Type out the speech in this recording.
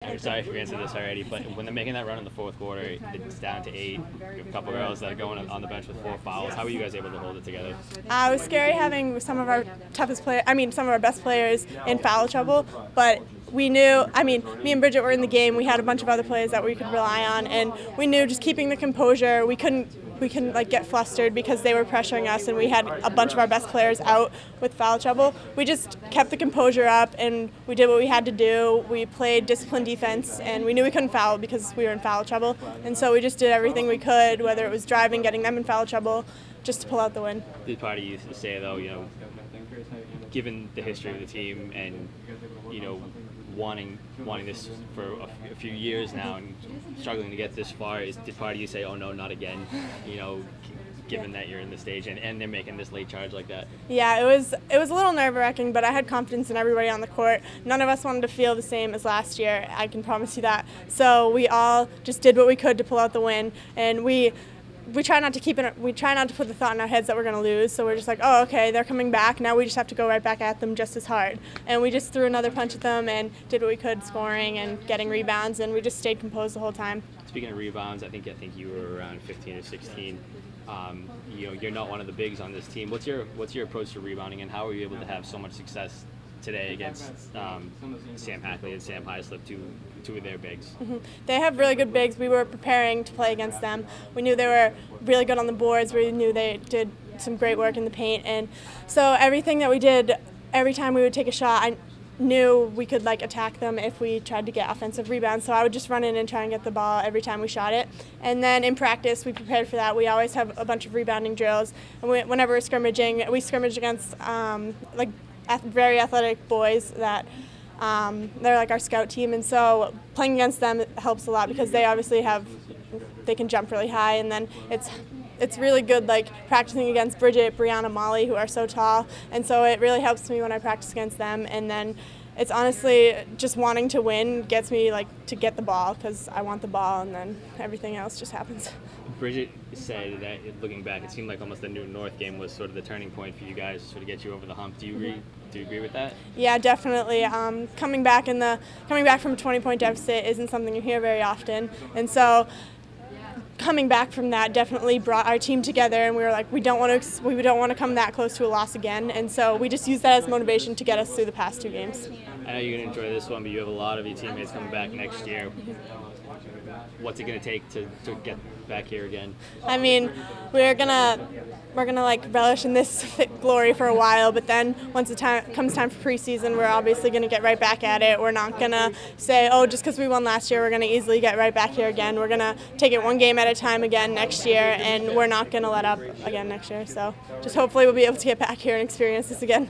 I'm sorry if you answered this already, but when they're making that run in the fourth quarter, it's down to 8. You have a couple girls that are going on the bench with 4 fouls. How were you guys able to hold it together? It was scary having some of our some of our best players in foul trouble, but we knew, me and Bridget were in the game. We had a bunch of other players that we could rely on, and we knew just keeping the composure. We couldn't get flustered because they were pressuring us, and we had a bunch of our best players out with foul trouble. We just kept the composure up, and we did what we had to do. We played disciplined defense, and we knew we couldn't foul because we were in foul trouble. And so we just did everything we could, whether it was driving, getting them in foul trouble, just to pull out the win. Did part of you say, though, given the history of the team and, wanting this for a few years now and struggling to get this far, did part of you say, oh no, not again, given that you're in the stage and they're making this late charge like that? Yeah, it was a little nerve-wracking, but I had confidence in everybody on the court. None of us wanted to feel the same as last year, I can promise you that. So we all just did what we could to pull out the win, and we try not to put the thought in our heads that we're going to lose. So we're just like, oh, okay, they're coming back. Now we just have to go right back at them just as hard. And we just threw another punch at them and did what we could, scoring and getting rebounds, and we just stayed composed the whole time. Speaking of rebounds, I think you were around 15 or 16. You're not one of the bigs on this team. What's your approach to rebounding, and how were you able to have so much success today against Sam Hackley and Sam Highslip, two of their bigs? Mm-hmm. They have really good bigs. We were preparing to play against them. We knew they were really good on the boards. We knew they did some great work in the paint, and so everything that we did, every time we would take a shot, I knew we could attack them if we tried to get offensive rebounds. So I would just run in and try and get the ball every time we shot it. And then in practice, we prepared for that. We always have a bunch of rebounding drills, and whenever we're scrimmaging, we scrimmage against very athletic boys that they're like our scout team, and so playing against them helps a lot because they obviously they can jump really high, and then it's really good practicing against Bridget, Brianna, Molly, who are so tall, and so it really helps me when I practice against them. And then it's honestly just wanting to win gets me to get the ball because I want the ball, and then everything else just happens. Bridget said that, looking back, it seemed like almost the Newton North game was sort of the turning point for you guys, sort of get you over the hump. Do you agree? Do you agree with that? Yeah, definitely. Coming back from a 20-point deficit isn't something you hear very often, and so coming back from that definitely brought our team together, and we were like, we don't want to come that close to a loss again, and so we just used that as motivation to get us through the past 2 games. I know you're going to enjoy this one, but you have a lot of your teammates coming back next year. What's it going to take to get back here again? We're gonna relish in this glory for a while, but then once comes time for preseason, we're obviously going to get right back at it. We're not going to say, oh, just because we won last year, we're going to easily get right back here again. We're going to take it one game at a time again next year, and we're not going to let up again next year. So just hopefully we'll be able to get back here and experience this again.